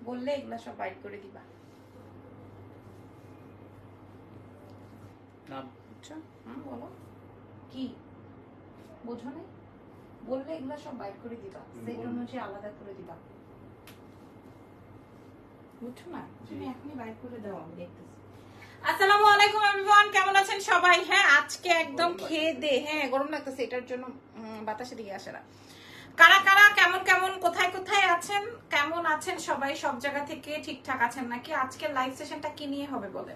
বললে এগুলা সব বাইট করে দিবা না আচ্ছা বলো কি বুঝো না বললে এগুলা সব বাইট করে দিবা সেট অনুযায়ী আলাদা করে দিবা বুঝছো না তুমি এখনই বাইট করে দাও আমি দেখতেছি আসসালামু আলাইকুম এভরিওয়ান কেমন আছেন সবাই হ্যাঁ আজকে একদম খেয়ে দে হ্যাঁ গরম লাগতেছে এটার জন্য বাতাসে দিয়ে আসে না কারা কারা কেমন কেমন কোথায় কোথায় আছেন কেমন আছেন সবাই সব জায়গা থেকে ঠিকঠাক আছেন নাকি আজকের লাইভ সেশনটা কি নিয়ে হবে বলে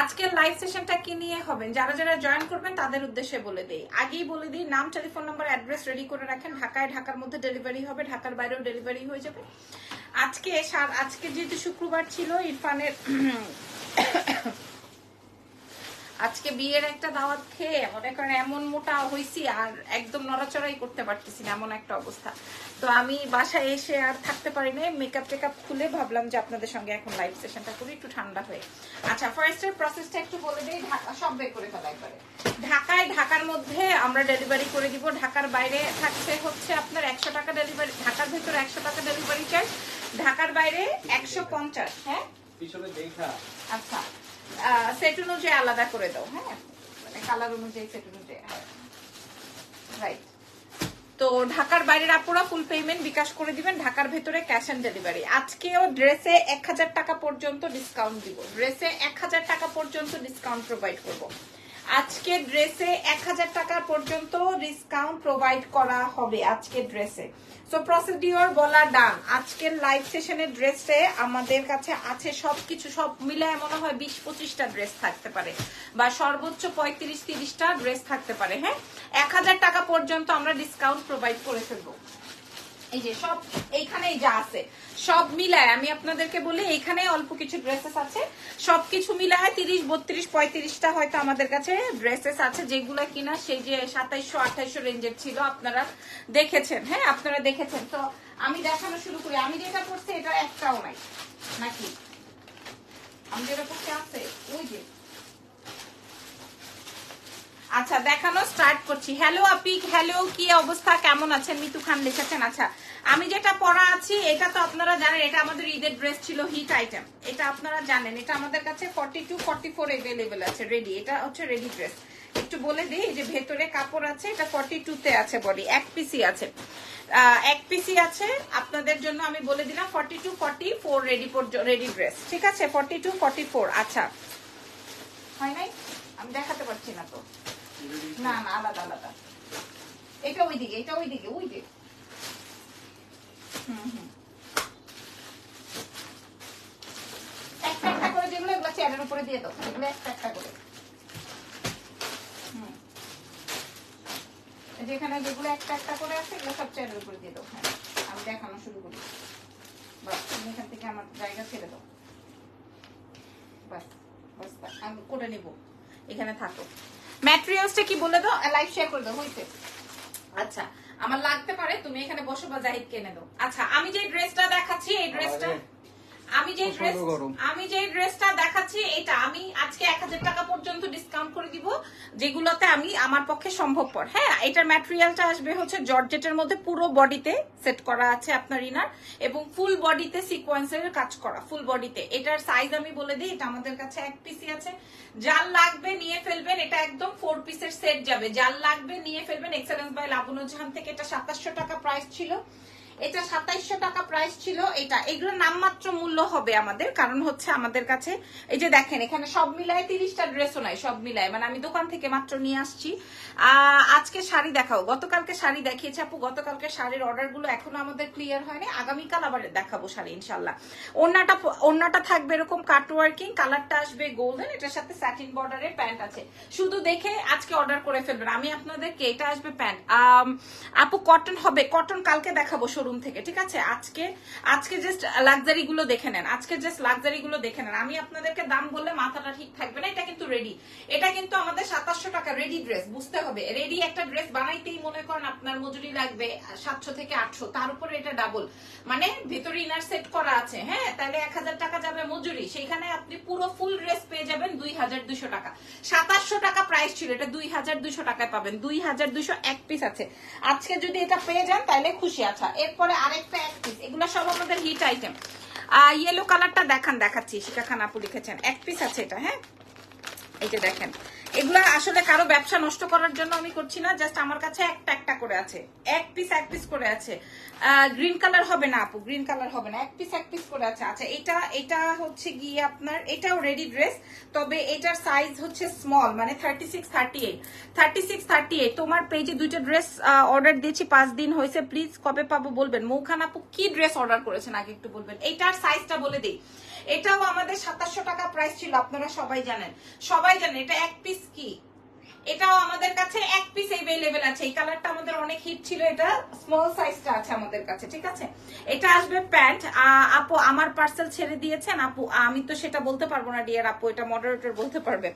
আজকের লাইভ সেশনটা কি নিয়ে হবে যারা যারা জয়েন করবেন তাদের উদ্দেশ্যে বলে দেই আগেই বলে দিই নাম টেলিফোন নাম্বার অ্যাড্রেস রেডি করে রাখেন ঢাকার মধ্যে ডেলিভারি হবে ঢাকার বাইরেও ডেলিভারি হয়ে যাবে আজকে যেহেতু শুক্রবার ছিল ইরফানের আজকে বিয়ের একটা দাওয়াত খেয়ে মনে করেন এমন মোটা হইছি আর একদম নড়াচড়াই করতে পারতেছি না এমন একটা অবস্থা তো আমি বাসায় এসে আর থাকতে পারি না মেকআপ টেকআপ খুলে ভাবলাম যে আপনাদের সঙ্গে এখন লাইভ সেশনটা করি একটু ঠান্ডা হয়ে আচ্ছা ফার্স্টের প্রসেসটা একটু বলে দিই ঢাকা সব বের করে ফেলা একবারে ঢাকার মধ্যে আমরা ডেলিভারি করে দিব ঢাকার বাইরে থাকছে হচ্ছে আপনার 100 টাকা ডেলিভারি ঢাকার ভিতরে 100 টাকা ডেলিভারি চার্জ ঢাকার বাইরে 150 হ্যাঁ পিছনে দেখা আচ্ছা সেট অনুযায়ী আলাদা করে দাও হ্যাঁ মানে কালার অনুযায়ী সেট অনুযায়ী রাইট তো ঢাকার বাইরের আপুরা ফুল পেমেন্ট বিকাশ করে দিবেন ঢাকার ভেতরে ক্যাশ অন ডেলিভারি আজকেও ড্রেসে 1000 টাকা পর্যন্ত ডিসকাউন্ট দিব ড্রেসে 1000 টাকা পর্যন্ত ডিসকাউন্ট প্রোভাইড করব আজকে ড্রেসে 1000 টাকা পর্যন্ত ডিসকাউন্ট প্রোভাইড করা হবে আজকে ড্রেসে সো প্রসিডিওর বলা ডান আজকের লাইভ সেশনের ড্রেসে আমাদের কাছে আছে সবকিছু সব মিলায় মনে হয় 20-25টা ড্রেস থাকতে পারে বা সর্বোচ্চ 35-30টা ড্রেস থাকতে পারে হ্যাঁ 1000 টাকা পর্যন্ত আমরা ডিসকাউন্ট প্রোভাইড করে ফেলবো এই যে সব এইখানেই যা আছে সব মিলায় আমি আপনাদেরকে বলি এইখানে অল্প কিছু ড্রেসেস আছে সবকিছু মিলায় 30-32-35টা হয়তো আমাদের কাছে ড্রেসেস আছে যেগুলো কিনা সেই যে 2700-2800 রেঞ্জের ছিল আপনারা দেখেছেন হ্যাঁ আপনারা দেখেছেন তো আমি দেখানো শুরু করি আমি যেটা করছি এটা একটাও নাই নাকি আমি যেটা করছি আছে ওই যে আচ্ছা দেখানো স্টার্ট করছি হ্যালো আপিক হ্যালো কি অবস্থা কেমন আছেন মিতু খান লিখেছেন আচ্ছা আমি যেটা পরা আছি এটা তো আপনারা জানেন এটা আমাদের ঈদের ড্রেস ছিল হিট আইটেম এটা আপনারা জানেন এটা আমাদের কাছে 42-44 अवेलेबल আছে রেডি এটা হচ্ছে রেডি ড্রেস একটু বলে দিই যে ভেতরে কাপড় আছে এটা 42 তে আছে বডি এক পিসি আছে এক পিসি আছে আপনাদের জন্য আমি বলে দিলাম 42-44 রেডি ড্রেস ঠিক আছে 42-44 আচ্ছা হয় নাই আমি দেখাতে পারছি না তো না না আলাদা আলাদা এটা ওইদিকে ওই যে একটা করে যেগুলো এগুলো চেয়ারের উপরে দিয়ে দাও এগুলো একটা করে যেখানে যেগুলো একটা করে আছে এগুলো সব চেয়ারের উপরে দিয়ে দাও হ্যাঁ আমি দেখানো শুরু করি বাস তুমি এখান থেকে আমার জায়গা ছেড়ে দাও বাস বাস আমি করে নিব এখানে থাকো ম্যাটেরিয়ালসটা কি বলে দাও লাইভ শেয়ার করে দাও হইছে আচ্ছা আমার লাগতে পারে তুমি এখানে বসো বা জাহিদ কিনে দাও আচ্ছা আমি যে ড্রেসটা দেখাচ্ছি এই ড্রেসটা আমি যে ড্রেসটা দেখাচ্ছি এটা আমি আজকে 1000 টাকা পর্যন্ত ডিসকাউন্ট করে দিব যেগুলোতে আমি আমার পক্ষে সম্ভবপর হ্যাঁ এটার ম্যাটেরিয়ালটা আসবে হচ্ছে জর্জেটের মধ্যে পুরো বডিতে সেট করা আছে আপনার ইনার এবং ফুল বডিতে সিকোয়েন্সের কাজ করা ফুল বডিতে এটার সাইজ আমি বলে দিই এটা আমাদের কাছে এক পিসি আছে যার লাগবে নিয়ে ফেলবেন এটা একদম 4 পিসের সেট যাবে যার লাগবে নিয়ে ফেলবেন এক্সেলেন্স বাই লাবণু জাহান থেকে এটা 2700 টাকা প্রাইস ছিল এটা 2700 টাকা প্রাইস ছিল এটা এগুলো নামমাত্র মূল্য হবে আমাদের কারণ হচ্ছে আমাদের কাছে এই যে দেখেন এখানে সব মিলায় 30টা ড্রেসও নাই সব মিলায় মানে আমি দোকান থেকে মাত্র নিয়ে আসছি আজকে শাড়ি দেখাও গতকালকে শাড়ি দেখিয়েছি আপু গতকালকে শাড়ির অর্ডারগুলো এখনো আমাদের ক্লিয়ার হয়নি আগামীকাল আবার দেখাবো শাড়ি ইনশাল্লাহ ওন্নাটা থাকবে এরকম কাট ওয়ার্কিং কালারটা আসবে গোল্ডেন এটার সাথে স্যাটিন বর্ডারের প্যান্ট আছে শুধু দেখে আজকে অর্ডার করে ফেলবেন আমি আপনাদেরকে এটা আসবে প্যান্ট আপু কটন হবে কটন কালকে দেখাবো শোরুম থেকে ঠিক আছে আজকে জাস্ট লাক্সারি গুলো দেখে নেন আমি আপনাদেরকে দাম বললে মাথাটা ঠিক থাকবে না এটা কিন্তু রেডি এটা কিন্তু আমাদের 2700 টাকা রেডি ড্রেস বুঝতে হবে রেডি একটা ড্রেস বানাইতেই মনে করেন আপনার মজুরি লাগবে 700 থেকে 800 তার উপরে এটা ডাবল মানে ভেতরে ইনার সেট করা আছে হ্যাঁ তাহলে 1000 টাকা যাবে মজুরি সেখানে আপনি পুরো ফুল ড্রেস পেয়ে যাবেন 2200 টাকা 2700 টাকা প্রাইস ছিল এটা 2200 টাকায় পাবেন 2200 এক পিস আছে আজকে যদি এটা পেয়ে যান তাহলে খুশি আচ্ছা এরপর এরপরে আরেকটা এক পিস, এগুলো সব আমাদের হিট আইটেম। ইয়েলো কালারটা দেখাচ্ছি, শিখা খান আপু লিখেছেন, এক পিস আছে এটা। হ্যাঁ, এই যে দেখেন, এগুলা আসলে কারো ব্যবসা নষ্ট করার জন্য আমি করছি না, জাস্ট আমার কাছে একটা করে আছে, এক পিস করে আছে। গ্রিন কালার হবে না আপু, গ্রিন কালার হবে না, এক পিস করে আছে। আচ্ছা, এটা হচ্ছে গিয়ে আপনার, এটাও রেডি ড্রেস, তবে এটার সাইজ হচ্ছে স্মল, মানে 36-38। তোমার পেজে 2টা ড্রেস অর্ডার দিয়েছি, 5 দিন হয়েছে, প্লিজ কবে পাবো বলবেন। মৌখান আপু কি ড্রেস অর্ডার করেছেন আগে একটু বলবেন। এইটার সাইজটা বলে দিই, এটাও আমাদের 2700 টাকা প্রাইস ছিল, আপনারা সবাই জানেন। এটা এক পিস কি, এটাও আমাদের কাছে এক পিস अवेलेबल আছে। এই কালারটা আমাদের অনেক হিট ছিল, এটা স্মল সাইজটা আছে আমাদের কাছে, ঠিক আছে। এটা আসবে প্যান্ট। আপু আমার পার্সেল ছেড়ে দিয়েছেন আপু, আমি তো সেটা বলতে পারবো না ডিয়ার আপু, এটা মডারেটর বলতে পারবে।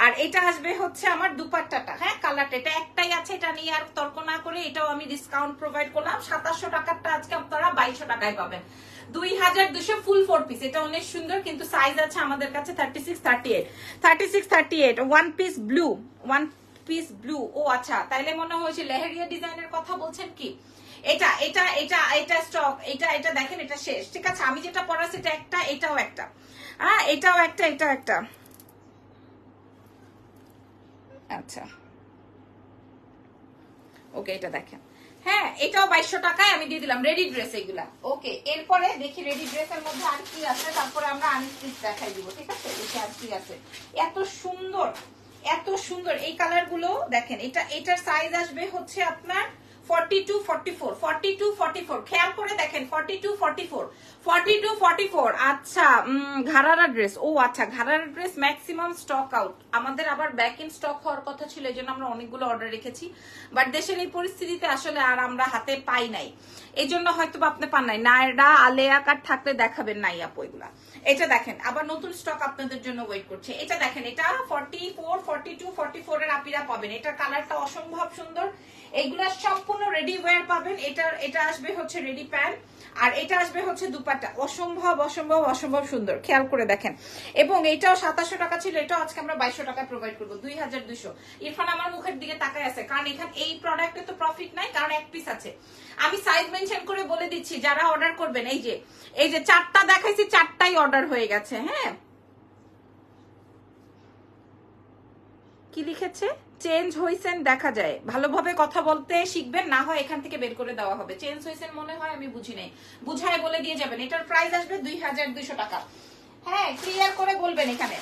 আর এটা আসবে হচ্ছে আমার দুপাট্টাটা, হ্যাঁ কালারটা, এটা একটাই আছে, এটা নিয়ে আর তর্ক না করে এটাও আমি ডিসকাউন্ট প্রোভাইড করলাম। 2700 টাকারটা আজকে আপনারা 2200 টাকায় পাবেন, 2200 ফুল 4 পিস। এটা অনেক সুন্দর, কিন্তু সাইজ আছে আমাদের কাছে 36-38। One piece blue. ও আচ্ছা, তাইলে মনে হয়েছে লেহেরিয়া ডিজাইনের কথা বলছেন কি। এটা স্টক, এটা দেখেন, এটা শেষ, ঠিক আছে। আমি যেটা পড়াচ্ছি এটা একটা, এটাও একটা, এটাও একটা। আচ্ছা ওকে, এটা দেখেন, হ্যাঁ এটাও 2200 টাকায় আমি দিয়ে দিলাম, রেডি ড্রেস এগুলা। ওকে, এরপরে দেখি রেডি ড্রেসের মধ্যে আর কি আছে, তারপরে আমরা আনস্টিচ দেখাই দিব, ঠিক আছে। দেখি আর কি আছে, এত সুন্দর এই কালার গুলো দেখেন। এটার সাইজ আসবে হচ্ছে আপনার 42-44। খেয়াল করে দেখেন, 42-44। আচ্ছা, ঘাড়ারা ড্রেস। ও আচ্ছা, ঘাড়ারা ড্রেস ম্যাক্সিমাম স্টক আউট, আমাদের আবার ব্যাক ইন স্টক হওয়ার কথা ছিল, এই জন্য আমরা অনেকগুলো অর্ডার রেখেছি, বাট দেশের এই পরিস্থিতিতে আসলে আর আমরা হাতে পাই নাই, এই জন্য হয়তো আপনি পান নাই। নায়রা আলেয়া কাট থাকলে দেখাবেন নাই আপু এগুলা। এটা দেখেন, আবার নতুন স্টক আপনাদের জন্য ওয়েট করছে। এটা দেখেন, এটা 44 এর আপিরা পাবেন। এটার কালারটা অসম্ভব সুন্দর, এইগুলা সম্পূর্ণ রেডি ওয়্যার পাবেন। এটা আসবে হচ্ছে রেডি প্যান্ট, আর এটা আসবে হচ্ছে দুপাট্টা। অসম্ভব সুন্দর, খেয়াল করে দেখেন। এবং এটাও 2700 টাকা ছিল, এটাও আজকে আমরা 2200 টাকা প্রোভাইড করবো, 2200। ইরফান আমার মুখের দিকে তাকায় আছে, কারণ এখানে এই প্রোডাক্টে তো প্রফিট নাই, কারণ এক পিস আছে। আমি সাইজ মেনশন করে বলে দিচ্ছি, যারা অর্ডার করবেন, এই যে 4টা দেখাইছি, 4টাই অর্ডার হয়ে গেছে। হ্যাঁ, কি লিখেছে, চেঞ্জ হয়েছেন দেখা যায়, ভালোভাবে কথা বলতে শিখবেন, না হয় এখান থেকে বের করে দেওয়া হবে। চেঞ্জ হয়েছেন মনে হয়, আমি বুঝি নাই, বুঝায় বলে দিয়ে যাবেন। এটার প্রাইস আসবে 2200 টাকা। হ্যাঁ, ক্লিয়ার করে বলবেন এখানে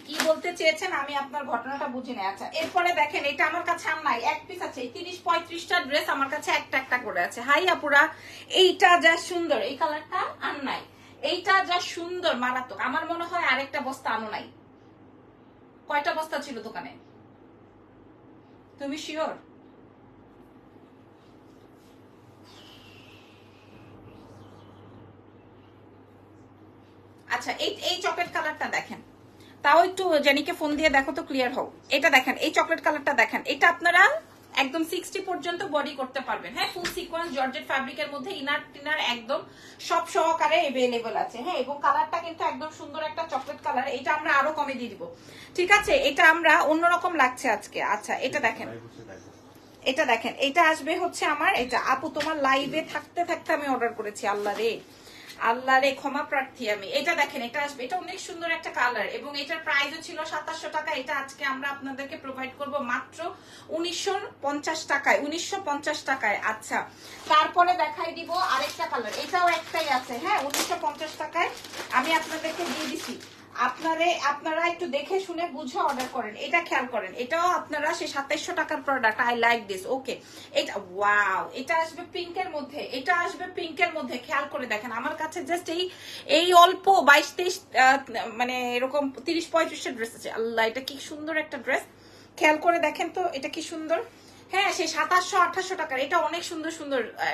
কি বলতে চেয়েছেন, আমি আপনার ঘটনাটা বুঝি নাই। আচ্ছা, এরপরে দেখেন, এটা আমার কাছে আর নাই, এক পিস আছে। 30-35টা ড্রেস আমার কাছে একটা করে আছে। হাই আপুরা, এইটা যা সুন্দর, এই কালারটা আর নাই, এইটা যা সুন্দর মারাত্মক। আমার মনে হয় আরেকটা বস্তা আনো নাই। কয়টা বস্তা ছিল দোকানে, তুমি শিওর? আচ্ছা, এই চকলেট কালারটা দেখেন, তাও একটু জেনিকে ফোন দিয়ে দেখো তো, ক্লিয়ার হোক। এটা দেখেন, এই চকলেট কালারটা দেখেন, এটা আপনারা একদম 60 পর্যন্ত বডি করতে পারবেন। হ্যাঁ, ফুল সিকোয়েন্স জর্জেট ফ্যাব্রিকের মধ্যে ইনার টিনার একদম সব সহকারে अवेलेबल আছে। হ্যাঁ, এবং কালারটা কিন্তু একদম সুন্দর একটা চকলেট কালার। এটা আমরা আরো কমে দিয়ে দিব, ঠিক আছে। এটা আমরা অন্যরকম লাগছে আজকে। আচ্ছা, এটা দেখেন, এটা আসবে হচ্ছে আমার, এটা আপু তোমার লাইভে থাকতে আমি অর্ডার করেছি। আল্লাহ রে ক্ষমা প্রার্থী আমি। এটা দেখেন, এটা আসবে, এটা অনেক সুন্দর একটা কালার, এবং এটার প্রাইসও ছিল 2700 টাকা। এটা আজকে আমরা আপনাদেরকে প্রোভাইড করব মাত্র 1950 টাকায়, 1950 টাকায়। আচ্ছা, তারপরে দেখাই দিব আরেকটা কালার, এটাও একটাই আছে। হ্যাঁ, 1950 টাকায় আমি আপনাদেরকে দিয়ে দিছি। আপনারা একটু দেখে শুনে বুঝে অর্ডার করেন। এটা খেয়াল করেন, এটাও আপনারা সেই 2700 টাকার product. I like this. Okay, এটা ওয়াও, এটা আসবে পিঙ্কের মধ্যে, খেয়াল করে দেখেন। আমার কাছে জাস্ট এই অল্প 22-23 মানে এরকম 30-35টা ড্রেস আছে। আল্লাহ, এটা কি সুন্দর একটা ড্রেস, খেয়াল করে দেখেন তো, এটা কি সুন্দর। হ্যাঁ, সেই 2700-2800 টাকার, এটা অনেক সুন্দর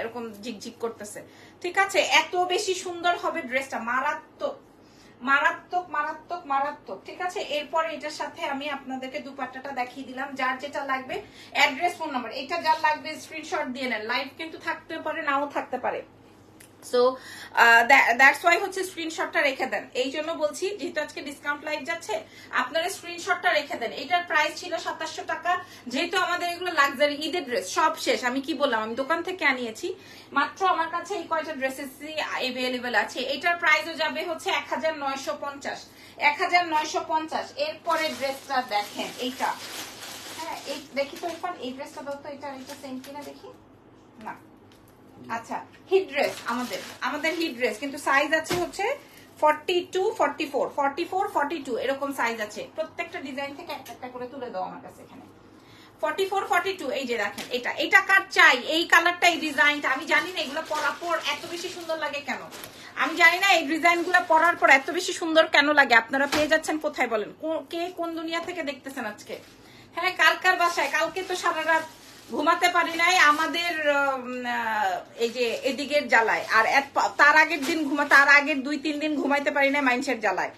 এরকম ঝিকঝিক করতেছে, ঠিক আছে। এত বেশি সুন্দর হবে ড্রেসটা, মারাত্মক, ঠিক আছে। এরপরে এটার সাথে আমি আপনাদেরকে দুপাট্টাটা দেখিয়ে দিলাম। যার যেটা লাগবে অ্যাড্রেস, ফোন নাম্বার, এটা যার লাগবে স্ক্রিনশট দিয়ে নেন। লাইভ কিন্তু থাকতে পারে, নাও থাকতে পারে। সো দ্যাটস ওয়াই হচ্ছে স্ক্রিনশটটা রেখে দেন। এই জন্য বলছি, যেহেতু আজকে ডিসকাউন্ট লাইভ যাচ্ছে, আপনারা স্ক্রিনশটটা রেখে দেন। এটার প্রাইস ছিল 2700 টাকা। যেহেতু আমাদের এগুলো লাক্সারি ঈদের ড্রেস সব শেষ, আমি কি বললাম, আমি দোকান থেকে আনিয়েছি, মাত্র আমার কাছে এই কয়টা ড্রেসেসই অ্যাভেলেবেল আছে। এটার প্রাইসও যাবে হচ্ছে 1950, 1950। এরপরে ড্রেসটা দেখেন, এইটা, হ্যাঁ এই দেখি তো এখন এই ড্রেসটা দাও তো, এটা সেম কিনা দেখি। না, আচ্ছা হিট ড্রেস, আমাদের হিট ড্রেস, কিন্তু সাইজ আছে হচ্ছে 42, 44, 44, 42 এরকম সাইজ আছে। প্রত্যেকটা ডিজাইন থেকে একটা করে তুলে দাও আমার কাছে এখানে। 44, 42, এই যে দেখেন, এটা কার চাই, এই কালারটা, এই ডিজাইনটা। আমি জানি না এগুলো পরার পর এত বেশি সুন্দর লাগে কেন, আমি জানি না এই ডিজাইনগুলো পরার পর এত বেশি সুন্দর কেন লাগে। আপনারা পেয়ে যাচ্ছেন কোথায় বলেন? কে কোন দুনিয়া থেকে দেখতেছেন আজকে? হ্যাঁ, কার বাসায়? কালকে তো সারা রাত ঘুমাতে পারি নাই আমাদের এই যে এদিকের জ্বালায়, আর তার আগের দিন তার আগের 2-3 দিন ঘুমাইতে পারি না মাইন্ডসেট জ্বালায়।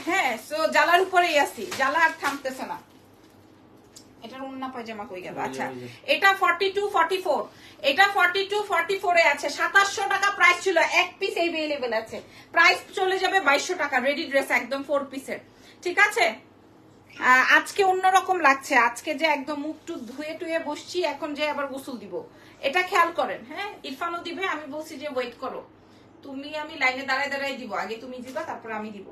হ্যাঁ, সো জ্বালার উপরেই আছি, জ্বালা আর থামতেছে না। এটার উন্না পায়জামা কই গেল? আচ্ছা, এটা 42, 44, এটা 42, 44 এ আছে। 2700 টাকা প্রাইস ছিল, এক পিস अवेलेबल আছে। প্রাইস চলে যাবে 2200 টাকা। রেডি ড্রেস একদম 4 পিসের, ঠিক আছে? আজকে অন্যরকম লাগছে, আজকে যে একদম মুখ টুক ধুয়ে টুয়ে বসছি, এখন যে আবার গোসল দিব, এটা খেয়াল করেন। হ্যাঁ, ইরফানও দিবে, আমি বলছি যে ওয়েট করো তুমি, আমি লাইনে দাঁড়ায় দিব, আগে তুমি দিবা তারপর আমি দিব।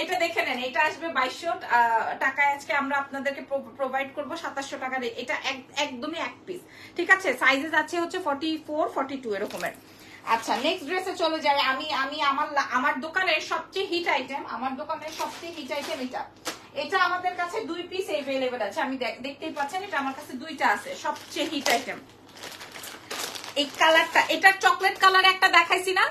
এটা দেখে নেন, এটা আসবে 2200 টাকায়। আজকে আমরা আপনাদেরকে প্রোভাইড করব 2700 টাকার। এটা একদমই এক পিস, ঠিক আছে? সাইজেস আছে হচ্ছে 44, 42 এরকমের। আচ্ছা, নেক্সট ড্রেসে চলে যাই। আমি আমার দোকানের সবচেয়ে হিট আইটেম, এটা আমাদের কাছে 2 পিস अवेलेबल আছে। আমি দেখতেই পাচ্ছেন, এটা আমার কাছে 2টা আছে। সবচেয়ে হিট আইটেম এই কালারটা, এটা চকলেট কালার একটা দেখাইছি না,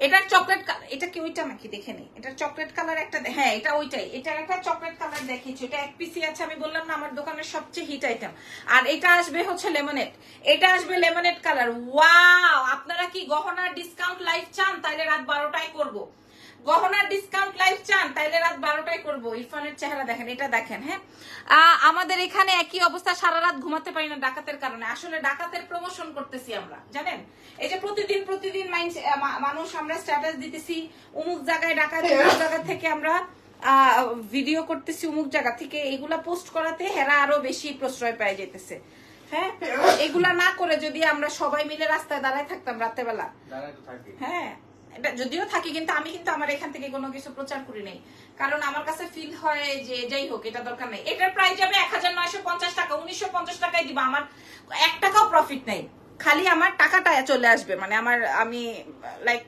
এটার চকলেট কালার, এটা কি ওইটা নাকি দেখে নেই। এটা চকলেট কালার একটা, হ্যাঁ এটা ওইটাই। এটার একটা চকলেট কালার দেখিয়েছি, এটা এক পিসি আছে। আমি বললাম না আমার দোকানের সবচেয়ে হিট আইটেম। আর এটা আসবে হচ্ছে লেমনেড, এটা আসবে লেমনেড কালার। ওয়াও, আপনারা কি গহনার ডিসকাউন্ট লাইভ চান? তাইলে রাত 12টায় করবো। গহনার ডিসকাউন্ট লাইভ চান? তাইলে রাত 12টায় করবো। ইরফানের চেহারা দেখেন, এটা দেখেন। হ্যাঁ, আমাদের এখানে একই অবস্থা, সারা রাত ঘুমাতে পারি না ডাকাতের কারণে। আসলে ডাকাতের প্রমোশন করতেছি আমরা, জানেন? এই যে প্রতিদিন মানুষ আমরা স্ট্যাটাস দিতেছি, অমুক জায়গায় ডাকাত, অমুক জায়গা থেকে আমরা ভিডিও করতেছি, অমুক জায়গা থেকে, এগুলা পোস্ট করাতে হেরা আরো বেশি প্রশ্রয় পায় যেতেছে। হ্যাঁ, এগুলা না করে যদি আমরা সবাই মিলে রাস্তায় দাঁড়ায় থাকতাম রাতের বেলা, হ্যাঁ এটা যদিও থাকি, কিন্তু আমি কিন্তু আমার এখান থেকে কোনো কিছু প্রচার করি নাই, কারণ আমার কাছে ফিল হয় যে যাই হোক এটা দরকার নেই। এটার প্রাইস যাবে 1950 টাকা। 1950 টাকায় দিব, আমার 1 টাকাও প্রফিট নেই, খালি আমার টাকাটা চলে আসবে। মানে আমি লাইক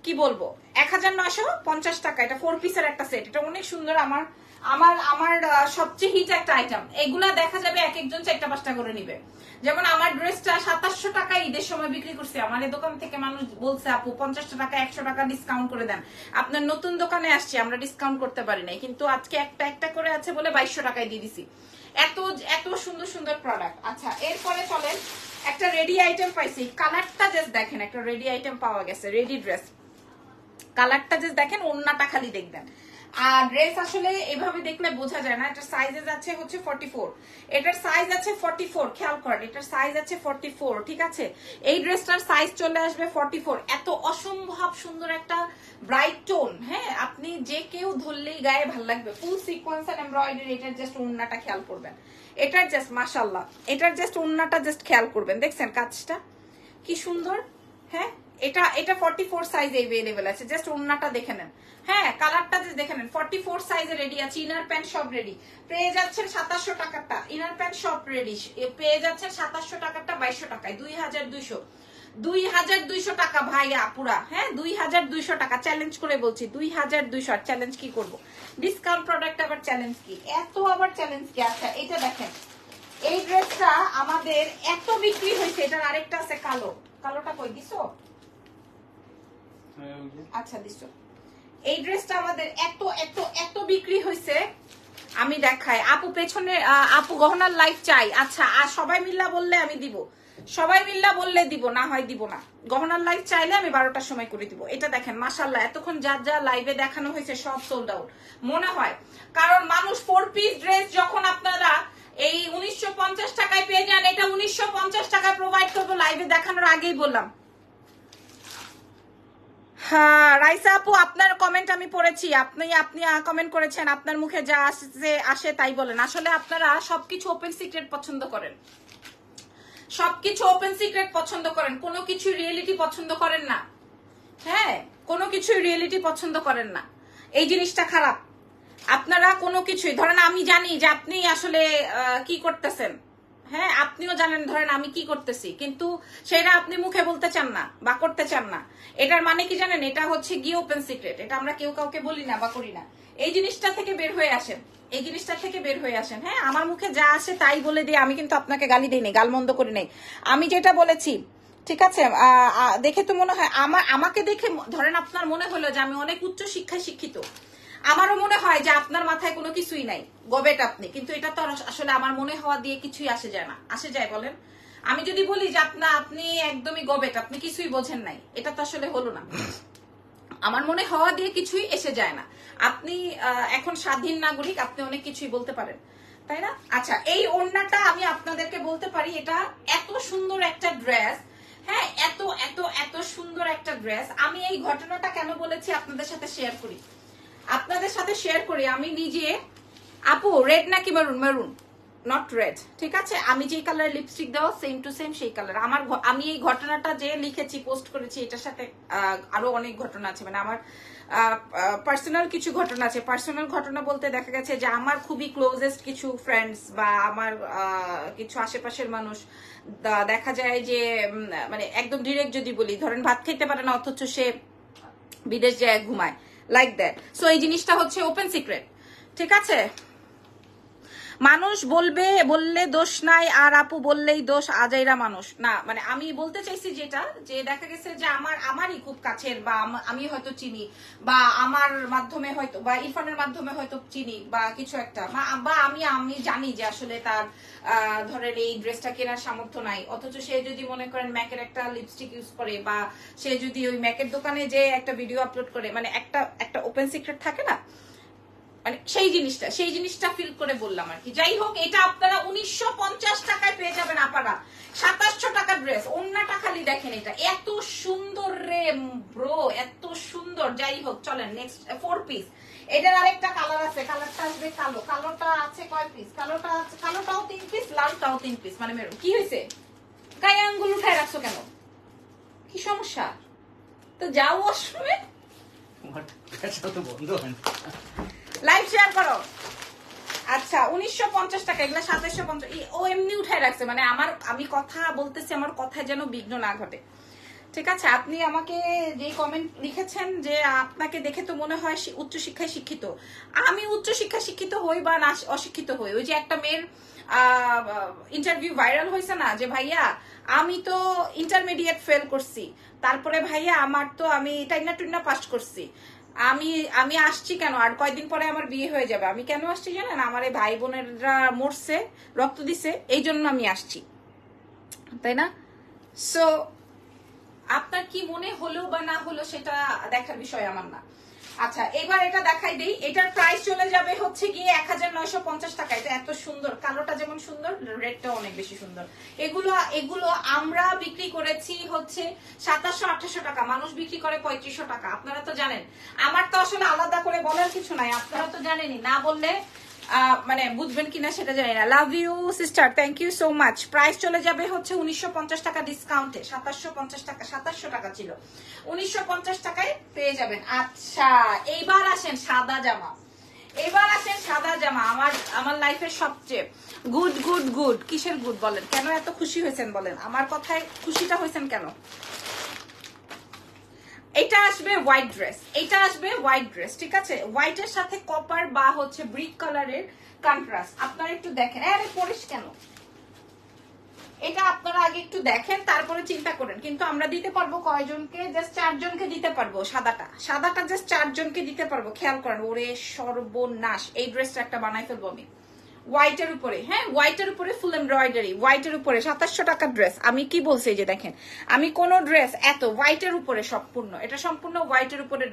কি বলবো, 1950 টাকা। এটা 4 পিসের একটা সেট, এটা অনেক সুন্দর। আমার সবচেয়ে হিট একটা আইটেম। এগুলা দেখা যাবে এক একজন 4টা-5টা করে নিবে। যেমন আমার ড্রেসটা 2700 টাকা ঈদের সময় বিক্রি করছে, আমার এই দোকান থেকে মানুষ বলছে আপু 50 টাকা 100 টাকা ডিসকাউন্ট করে দেন। আপনার নতুন দোকানে আসছি, আমরা ডিসকাউন্ট করতে পারি নাই, কিন্তু আজকে একটা করে আছে বলে 2200 টাকায় দিয়ে দিছি। এত সুন্দর সুন্দর প্রোডাক্ট। আচ্ছা, এরপরে চলেন, একটা রেডি আইটেম পাইছি। কালারটা জাস্ট দেখেন, একটা রেডি আইটেম পাওয়া গেছে, রেডি ড্রেস। কালারটা জাস্ট দেখেন, ওন্নাটা খালি দেখবেন। আর ড্রেস আসলে এভাবে দেখলে বোঝা যায় না। এটার সাইজেস আছে হচ্ছে 44, এটার সাইজ আছে 44, খেয়াল করেন এটার সাইজ আছে 44, ঠিক আছে? এই ড্রেসটার সাইজ চলে আসবে 44। এত অসম্ভব সুন্দর একটা ব্রাইট টোন, হ্যাঁ আপনি যে কেউ ধরলেই গায়ে ভালো লাগবে। Full sequence and embroidery. এটার জাস্ট ওন্নাটা খেয়াল করবেন, এটার জাস্ট মাশাআল্লাহ, এটার জাস্ট ওন্নাটা জাস্ট খেয়াল করবেন, দেখছেন কাজটা কি সুন্দর। হ্যাঁ, এটা 44 সাইজ अवेलेबल আছে, জাস্ট ওন্নাটা দেখে নেন। হ্যাঁ, কালারটা জাস্ট দেখে নেন। 44 সাইজে রেডি আছে, ইনার প্যান্ট সব রেডি। পেয়ে যাচ্ছেন 2700 টাকাটা, ইনার প্যান্ট সব রেডি। পেয়ে যাচ্ছেন 2700 টাকাটা 2200 টাকায়, 2200 টাকা ভাইয়া পুরা। হ্যাঁ, 2200 টাকা, চ্যালেঞ্জ করে বলছি 2200। আর চ্যালেঞ্জ কি করব, ডিসকাউন্ট প্রোডাক্ট আবার চ্যালেঞ্জ কি, এত আবার চ্যালেঞ্জ কি? আচ্ছা, এটা দেখেন, এই ড্রেসটা আমাদের এত বিক্রি হয়েছে। এটার আরেকটা আছে কালো, কালোটা কই দিছো? আচ্ছা দিছো। এই ড্রেসটা আমাদের এত বিক্রি হয়েছে, আমি দেখাই। আপু পেছনে, আপু গহনার লাইভ চাই। আচ্ছা, আর সবাই মিল্লা বললে আমি দিব, সবাই মিল্লা বললে দিব, না হয় দিব না। গহনার লাইভ চাইলে আমি 12টার সময় করে দিব। এটা দেখেন মাশাআল্লাহ, এতক্ষণ যা লাইভে দেখানো হয়েছে সব সোল্ড আউট মনে হয়, কারণ মানুষ 4 পিস ড্রেস যখন আপনারা এই 1950 টাকায় পেয়ে যান, এটা 1950 টাকায় প্রোভাইড করবো। লাইভে দেখানোর আগেই বললাম রাইসা আপু আপনার কমেন্ট আমি পড়েছি, আপনি কমেন্ট করেছেন আপনার মুখে যা আসে তাই বলেন। আসলে আপনারা সবকিছু ওপেন সিক্রেট পছন্দ করেন, সবকিছু ওপেন সিক্রেট পছন্দ করেন, কোনো কিছু রিয়েলিটি পছন্দ করেন না। হ্যাঁ, কোনো কিছু রিয়েলিটি পছন্দ করেন না, এই জিনিসটা খারাপ। আপনারা কোনো কিছুই ধরেন, আমি জানি যে আপনি আসলে কি করতেছেন, হ্যাঁ আপনিও জানেন ধরেন আমি কি করতেছি, কিন্তু সেটা আপনি মুখে বলতে চান না বা করতে চান না। এটার মানে কি জানেন, এটা হচ্ছে গিয়ে ওপেন সিক্রেট, এটা আমরা কেউ কাউকে বলি না বা করি না। এই জিনিসটা থেকে বের হয়ে আসেন, এই জিনিসটা থেকে বের হয়ে আসেন। হ্যাঁ, আমার মুখে যা আসে তাই বলে দিয়ে আমি কিন্তু আপনাকে গালি দিই নাই, গালমন্দ করি নাই। আমি যেটা বলেছি ঠিক আছে, দেখে তো মনে হয় আমাকে দেখে ধরেন আপনার মনে হলো যে আমি অনেক উচ্চ শিক্ষায় শিক্ষিত, আমারও মনে হয় যে আপনার মাথায় কোনো কিছুই নাই, গবেট আপনি, কিন্তু এটা তো আসলে আমার মনে হওয়া দিয়ে কিছুই আসে যায় না। আসে যায় বলেন? আমি যদি বলি যে আপনি একদমই গবেট, আপনি কিছুই বোঝেন নাই, এটা তো আসলে হলো না। আমার মনে হওয়া দিয়ে কিছুই এসে যায় না। আপনি এখন স্বাধীন নাগরিক, আপনি অনেক কিছুই বলতে পারেন, তাই না? আচ্ছা, এই ওড়নাটা আমি আপনাদেরকে বলতে পারি, এটা এত সুন্দর একটা ড্রেস, হ্যাঁ এত এত এত সুন্দর একটা ড্রেস। আমি এই ঘটনাটা কেন বলেছি আপনাদের সাথে শেয়ার করি, আমি নিজে, আপু রেড নাকি মেরুন? মেরুন, নট রেড, ঠিক আছে? আমি যে কালার লিপস্টিক দেওয়া সেম টু সেম সেই কালার। আমি এই ঘটনাটা যে লিখেছি, পোস্ট করেছি, এটার সাথে আরো অনেক ঘটনা আছে, মানে আমার পার্সোনাল কিছু ঘটনা আছে। পার্সোনাল ঘটনা বলতে দেখা গেছে যে আমার খুবই ক্লোজেস্ট কিছু ফ্রেন্ডস বা আমার কিছু আশেপাশের মানুষ, দেখা যায় যে মানে একদম ডিরেক্ট যদি বলি, ধরেন ভাত খেতে পারে না অথচ সে বিদেশ যায় ঘুমায়, লাইক দ্যাট। সো এই জিনিসটা হচ্ছে ওপেন সিক্রেট, ঠিক আছে? মানুষ বললে দোষ নাই, আর আপু বললেই দোষ, আজাইরা মানুষ না। মানে আমি বলতে চাইছি যেটা, যে দেখা গেছে যে আমারই খুব কাছের, বা আমি হয়তো চিনি, বা আমার মাধ্যমে হয়তো, বা ইরফানের মাধ্যমে হয়তো চিনি, বা কিছু একটা, বা আমি জানি যে আসলে তার ধরেন এই ড্রেসটা কেনার সামর্থ্য নাই, অথচ সে যদি মনে করেন ম্যাকের একটা লিপস্টিক ইউজ করে, বা সে যদি ওই ম্যাকের দোকানে যে একটা ভিডিও আপলোড করে, মানে একটা ওপেন সিক্রেট থাকে না, মানে সেই জিনিসটা ফিল করে বললাম আর কি। যাই হোক, এটা আপনারা 1950 টাকায় পেয়ে যাবেন আপারা। 2700 টাকা ড্রেস, ওন্নাটা খালি দেখেন, এটা এত সুন্দর রে ব্রো, এত সুন্দর। যাই হোক, চলেন নেক্সট 4 পিস। এটার আরেকটা কালার আছে, কালারটা আসবে কালো। কালোটা আছে কয় পিস? কালোটাও 3 পিস, লালটাও 3 পিস, মানে মেরুন। কি হয়েছে? গায়ে আঙ্গুল উঠায় রাখছো কেন? কি সমস্যা? তো যাও ওয়াশরুমে, বন্ধ হয়, লাইভ শেয়ার করো। আচ্ছা, 1950 টাকা, এগুলা 2750। ও এমনি উঠায় রাখছে, মানে আমি কথা বলতেছি, আমার কথায় যেন বিঘ্ন না ঘটে, ঠিক আছে? আপনি আমাকে যে কমেন্ট লিখেছেন যে আপনাকে দেখে তো মনে হয় উচ্চশিক্ষায় শিক্ষিত। আমি উচ্চশিক্ষায় শিক্ষিত হই বা না অশিক্ষিত হই, ওই যে একটা মেয়ের ইন্টারভিউ ভাইরাল হয়েছে না, যে ভাইয়া আমি তো ইন্টারমিডিয়েট ফেল করছি, তারপরে ভাইয়া আমার তো আমি টাইনা পাস করছি, আমি আসছি কেন, আর কয়দিন পরে আমার বিয়ে হয়ে যাবে, আমি কেন আসছি জানেন? আমার এই ভাই বোনেরা মরছে, রক্ত দিছে, এই জন্য আমি আসছি, তাই না? সো আপনার কি মনে হলো বা না হলো সেটা দেখার বিষয় আমার না। আচ্ছা, এবার এটা দেখাই দেই। এটার প্রাইস চলে যাবে হচ্ছে গিয়ে 1950 টাকা। এটা এত সুন্দর, কালোটা যেমন সুন্দর, রেডটাও অনেক বেশি সুন্দর। এগুলো আমরা বিক্রি করেছি হচ্ছে 2700-2800 টাকা, মানুষ বিক্রি করে 3500 টাকা। আপনারা তো জানেন, আমার তো আসলে আলাদা করে বলার কিছু নাই, আপনারা তো জানেনই, না বললে মানে বুঝবেন কিনা সেটা জানি না। Love you sister, thank you so much. Price চলে যাবে হচ্ছে 1950 টাকা ডিসকাউন্টে, 2750 টাকা, 2700 টাকা ছিল, 1950 টাকায় পেয়ে যাবেন। আচ্ছা, এইবার আসেন সাদা জামা। আমার লাইফের সবচেয়ে গুড। কিসের গুড বলেন? কেন এত খুশি হয়েছেন বলেন? আমার কথায় খুশিটা হয়েছেন কেন? এটা আসবে হোয়াইট ড্রেস, ঠিক আছে? হোয়াইটের সাথে কপার বা হচ্ছে ব্রিক কালারের কন্ট্রাস্ট। আপনারা একটু দেখেন, আরে পরিস কেন, এটা আপনারা আগে একটু দেখেন, তারপরে চিন্তা করেন। কিন্তু আমরা দিতে পারবো কয়জনকে? জাস্ট 4 জনকে দিতে পারবো। সাদাটা জাস্ট 4 জনকে দিতে পারবো। খেয়াল করেন, ওরে সর্বনাশ, এই ড্রেসটা একটা বানাই ফেলবো আমি হোয়াইটের উপরে। হ্যাঁ, হোয়াইটের উপরে ফুল এমব্রয়ডারি, হোয়াইটের উপরে 2700 টাকার ড্রেস। আমি কি বলছি যে দেখেন, আমি কোন ড্রেস এত হোয়াইটের উপরে সম্পূর্ণ, এটা সম্পূর্ণ হোয়াইটের উপরে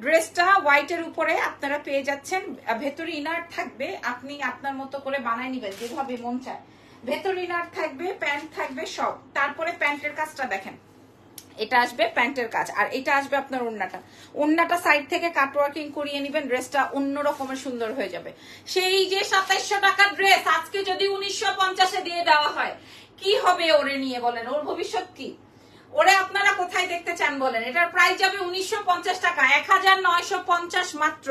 ড্রেসটা হোয়াইটের উপরে আপনারা পেয়ে যাচ্ছেন। ভেতরে ইনার থাকবে, আপনি আপনার মতো করে বানায় নিবেন যেভাবে মন চায়। ভেতরে ইনার থাকবে, প্যান্ট থাকবে, সব। তারপরে প্যান্টের কাজটা দেখেন, এটা আসবে প্যান্টের কাজ, আর এটা আসবে আপনার ওড়নাটা সাইড থেকে কাট ওয়ার্কিং করিয়ে নেবেন, ড্রেসটা অন্য রকমের সুন্দর হয়ে যাবে। সেই যে 2700 টাকার ড্রেস আজকে যদি 1950-এ দিয়ে দেওয়া হয়, কি হবে ওরে নিয়ে বলেন? ওর ভবিষ্যৎ কি? ওরে আপনারা কোথায় দেখতে চান বলেন? এটার প্রাইস যাবে 1950 টাকা, 1950 মাত্র।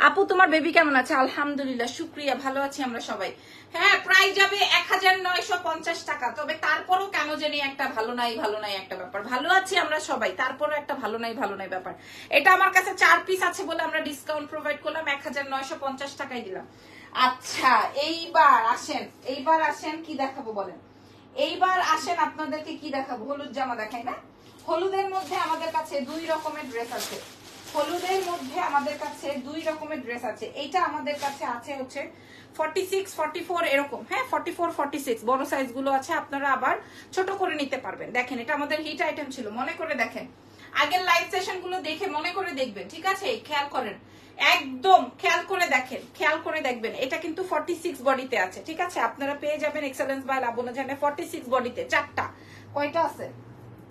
আপু তোমার বেবি কেমন আছে? আলহামদুলিল্লাহ, শুক্রিয়া, ভালো আছি আমরা সবাই। হ্যাঁ, প্রাইস যাবে 1950 টাকা। তবে তারপরও কেন জানি একটা ভালো নাই একটা ব্যাপার। ভালো আছি আমরা সবাই, তারপরও একটা ভালো নাই ব্যাপার। এটা আমার কাছে 4 পিস আছে বলে আমরা ডিসকাউন্ট প্রোভাইড করলাম, 1950 টাকাই দিলাম। আচ্ছা, এইবার আসেন কি দেখাবো বলেন? এইবার আসেন আপনাদেরকে কি দেখাবো? হলুদ জামা দেখাই না? হলুদের মধ্যে আমাদের কাছে 2 রকমের ড্রেস আছে। এইটা আমাদের কাছে আছে হচ্ছে 46, 44 এরকম, হ্যাঁ 44, 46 বড় সাইজ গুলো আছে, আপনারা আবার ছোট করে নিতে পারবেন। দেখেন, এটা আমাদের হিট আইটেম ছিল, মনে করে দেখেন, আগের লাইভ সেশন গুলো দেখে মনে করে দেখবেন, ঠিক আছে? খেয়াল করেন, একদম খেয়াল করে দেখবেন। এটা কিন্তু 46 বডিতে আছে, ঠিক আছে? আপনারা পেয়ে যাবেন এক্সেলেন্স বাই লাবণ্য জাহানে 46 বডিতে। 4টা, কয়টা আছে?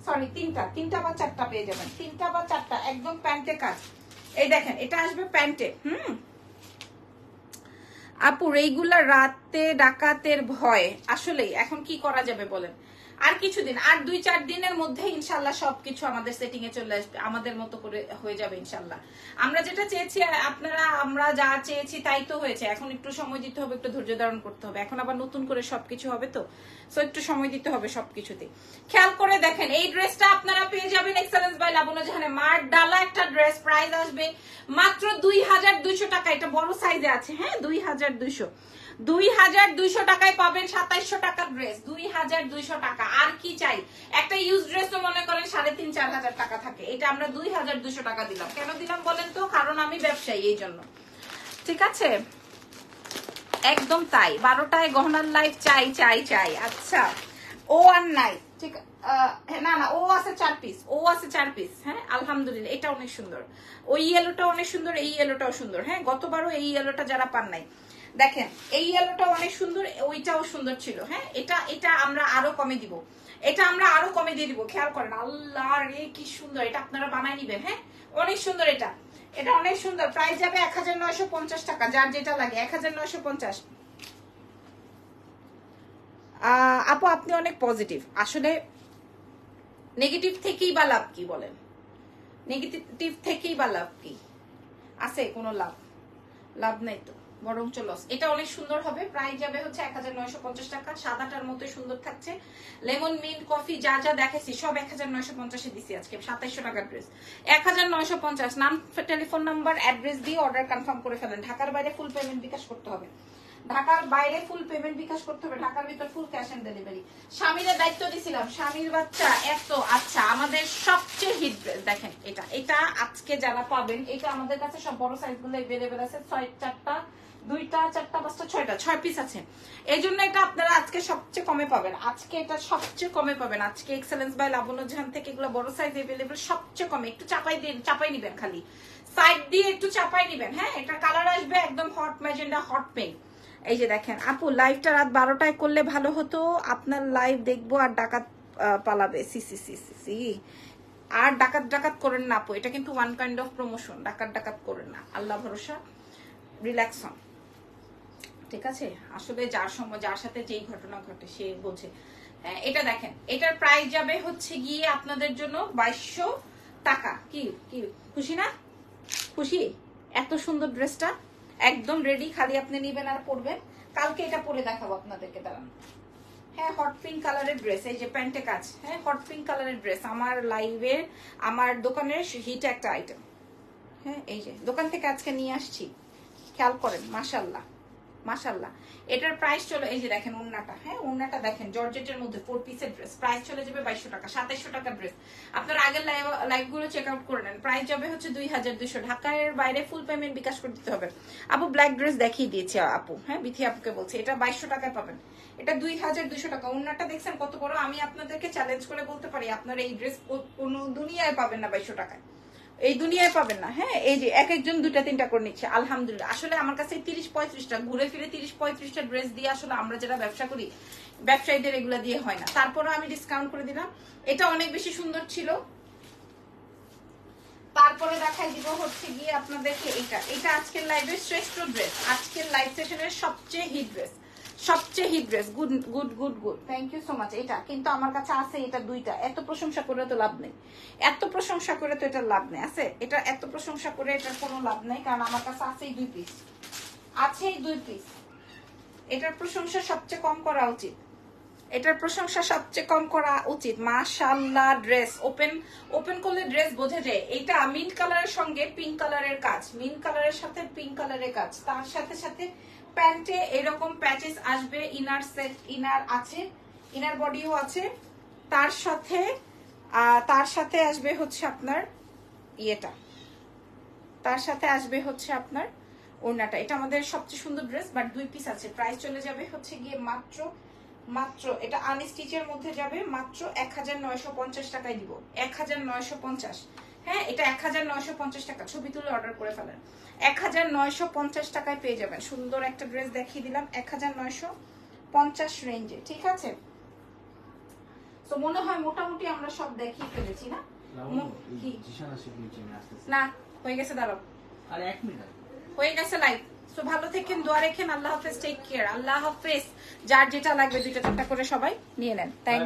সরি, 3টা বা 4টা পেয়ে যাবেন, 3টা বা 4টা, একদম প্যান্টে কাজ। এই দেখেন, এটা আসবে প্যান্টে। আপু এইগুলা রাতে ডাকাতের ভয়, আসলেই এখন কি করা যাবে বলেন? আর কিছুদিন, আর 2-4 দিনের মধ্যে ইনশাল্লাহ সবকিছু আমাদের সেটিং এ চলে আসবে, আমাদের মতো করে হয়ে যাবে ইনশাল্লাহ। আমরা যেটা চেয়েছি, আমরা যা চেয়েছি তাই তো হয়েছে। এখন একটু সময় দিতে হবে, একটু ধৈর্য ধারণ করতে হবে। এখন আবার নতুন করে সবকিছু হবে, তো সো একটু সময় দিতে হবে সবকিছুতে। খেয়াল করে দেখেন, এই ড্রেসটা আপনারা পেয়ে যাবেন এক্সেলেন্স বাই লাবণ্য জাহানে। মার ডালা একটা ড্রেস, প্রাইস আসবে মাত্র 2200 টাকা। এটা বড় সাইজে আছে, হ্যাঁ 2200 টাকায় পাবেন 2700 টাকার ড্রেস। 2200 টাকা, আর কি চাই? একটা ইউজ ড্রেস তো মনে করেন 3500-4000 টাকা থাকে, এটা আমরা 2200 টাকা দিলাম। কেন দিলাম বলেন তো? কারণ আমি ব্যবসায়ী, এই জন্য, ঠিক আছে? একদম তাই, 12টায় গহনার লাইফ চাই। আচ্ছা, ও আর নাই, ঠিক না, ও আছে 4 পিস, হ্যাঁ আলহামদুলিল্লাহ। এটা অনেক সুন্দর, ওই ইয়েলোটা অনেক সুন্দর, এই ইয়েলোটাও সুন্দর। হ্যাঁ, গতবারও এই ইয়েলোটা যারা পান নাই, দেখেন এই ইয়েলোটাও অনেক সুন্দর, ওইটাও সুন্দর ছিল। হ্যাঁ, এটা আমরা আরো কমে দিব, দিয়ে দিব। খেয়াল করেন, আল্লাহ রে কি সুন্দর, এটা আপনারা বানায় নিবেন। হ্যাঁ, অনেক সুন্দর, এটা অনেক সুন্দর। প্রাইস যাবে 1950 টাকা, যার যেটা লাগে 1950। আপু আপনি অনেক পজিটিভ, আসলে নেগেটিভ থেকেই বা লাভ কি বলেন? নেগেটিভ থেকেই বা লাভ কি আছে? কোনো লাভ নাই তো, বরঞ্চ লস। এটা অনেক সুন্দর হবে, প্রাইস যাবে হচ্ছে 1950 টাকা। সাদাটার মতোই সুন্দর থাকছে, লেমন মিন্ট কফি যা দেখেছি সব 1950-এ দিছি আজকে। 2700 টাকার ড্রেস 1950। নাম, টেলিফোন নাম্বার, অ্যাড্রেস দিয়ে অর্ডার কনফার্ম করে ফেলেন। ঢাকার বাইরে ফুল পেমেন্ট বিকাশ করতে হবে, ঢাকার ভিতর ফুল ক্যাশ অন ডেলিভারি। স্বামীর দায়িত্ব দিছিলাম, স্বামীর বাচ্চা এত। আচ্ছা, আমাদের সবচেয়ে হিট ড্রেস দেখেন, এটা আজকে যারা পাবেন, এটা আমাদের কাছে সব বড় সাইজ গুলো अवेलेबल আছে। 4টা, 2টা, 4টা, 5টা, 6টা, 6 পিস আছে। এই জন্য এটা আপনারা আজকে সবচেয়ে কমে পাবেন। আজকে এক্সেলেন্স বাই লাবণ্য জাহান থেকে এগুলো বড় সাইজ अवेलेबल সবচেয়ে কমে। একটু চাপাই নিবেন, খালি সাইড দিয়ে একটু চাপাই নিবেন। হ্যাঁ, এটা কালার আসবে একদম হট ম্যাজেন্ডা, হট পিঙ্ক। এই যে দেখেন, আপু লাইভটা রাত 12টায় করলে ভালো হতো, আপনার লাইভ দেখবো আর ডাকাত পালাবে। সি আর ডাকাত করেন না আপু, এটা কিন্তু ওয়ান কাইন্ড অফ প্রমোশন। ডাকাত করেন না, আল্লাহ ভরসা, রিল্যাক্স হন, ঠিক আছে? আসলে যার সাথে যেই ঘটনা ঘটে সে বোঝে। এটা দেখেন, এটার প্রাইস যাবে হচ্ছে গিয়ে আপনাদের জন্য 2200 টাকা। কি খুশি না? খুশি? এত সুন্দর ড্রেসটা একদম রেডি, খালি আপনি নিবেন আর পরবেন। কালকে এটা পরে দেখাবো আপনাদেরকে, দাঁড়ান। হ্যাঁ, হট পিঙ্ক কালারের ড্রেস, এই যে প্যান্টে কাজ। হ্যাঁ, হট পিঙ্ক কালারের ড্রেস আমার লাইভের, আমার দোকানের হিট একটা আইটেম। হ্যাঁ, এই যে দোকান থেকে আজকে নিয়ে আসছি, খেয়াল করেন। মাশাল্লাহ, এটার প্রাইস চলে, এই যে দেখেন ওন্নাটা। হ্যাঁ, ওন্নাটা দেখেন, জর্জেটের মধ্যে 4 পিসের ড্রেস, প্রাইস চলে যাবে 2200 টাকা। 2700 টাকার ড্রেস, আপনার আগের লাইভ গুলো চেক আউট করে নেন। প্রাইস যাবে হচ্ছে 2200। ঢাকার বাইরে ফুল পেমেন্ট বিকাশ করে দিতে হবে। আপু ব্ল্যাক ড্রেস দেখিয়ে দিয়েছি আপু, হ্যাঁ বিথি আপুকে বলছি, এটা 2200 টাকায় পাবেন। এটা 2200 টাকা। ওন্নাটা দেখছেন কত বড়? আমি আপনাদেরকে চ্যালেঞ্জ করে বলতে পারি, আপনারা এই ড্রেস কোনো দুনিয়ায় পাবেন না 2200 টাকায়। এই দুনিয়ায় পাবেন না। হ্যাঁ, এই যে এক একজন 2টা-3টা করে নিচ্ছে, আলহামদুলিল্লাহ। আসলে আমার কাছে 30-35টা ঘুরে ফিরে 30-35টা ড্রেস দিয়ে আসলে আমরা যারা ব্যবসা করি, ব্যবসায়ীদের এগুলা দিয়ে হয় না। তারপরে আমি ডিসকাউন্ট করে দিলাম। এটা অনেক বেশি সুন্দর ছিল। তারপরে দেখাই দিব হচ্ছে গিয়ে আপনাদেরকে এটা আজকের লাইভের শ্রেষ্ঠ ড্রেস, আজকের লাইভ সেশনের সবচেয়ে হিট ড্রেস, সবচেয়ে hit dress. Good good good good, thank you so much. এটা কিন্তু আমার কাছে আছে এটা 2টা। এত প্রশংসা করে তো লাভ নেই, এত প্রশংসা করে তো এটার লাভ নেই। আছে এটা এত প্রশংসা করে এটার কোনো লাভ নেই, কারণ আমার কাছে আছেই 2 পিস, আছেই 2 পিস। এটার প্রশংসা সবচেয়ে কম করা উচিত, এটার প্রশংসা সবচেয়ে কম করা উচিত। মাশাআল্লাহ, ড্রেস ওপেন করলে ড্রেস বোঝা যায়। এটা মিন্ট কালারের সঙ্গে পিঙ্ক কালারের কাজ, মিন্ট কালারের সাথে পিঙ্ক কালারের কাজ। তার সাথে সাথে প্যান্টে এরকম প্যাচেস আসবে, ইনার সেট, ইনার আছে, ইনার বডিও আছে। তার সাথে আসবে হচ্ছে আপনার ইয়েটা, তার সাথে আসবে হচ্ছে আপনার ওড়নাটা। এটা আমাদের সবচেয়ে সুন্দর ড্রেস, বাট 2 পিস আছে। প্রাইস চলে যাবে হচ্ছে গিয়ে মাত্র এটা আনস্টিচের মধ্যে যাবে মাত্র 1950 টাকায় দিব। 1950। হ্যাঁ, এটা 1950 টাকা। ছবি তুলে অর্ডার করে ফেলেন। 1950 টাকায় পেয়ে যাবেন। সুন্দর একটা ড্রেস দেখিয়ে দিলাম 1950 রেঞ্জে, ঠিক আছে? তো মনে হয় মোটামুটি আমরা সব দেখিয়ে ফেলেছি না? না, হয়ে গেছে, দাঁড়াও, আর 1 মিনিট হয়ে গেছে লাইভ। সো ভালো থেকেন, দোয়া রেখেন। আল্লাহ হাফেজ, টেক কেয়ার, আল্লাহ হাফেজ। যার যেটা লাগবে 2টা-4টা করে সবাই নিয়ে নেন। থ্যাংক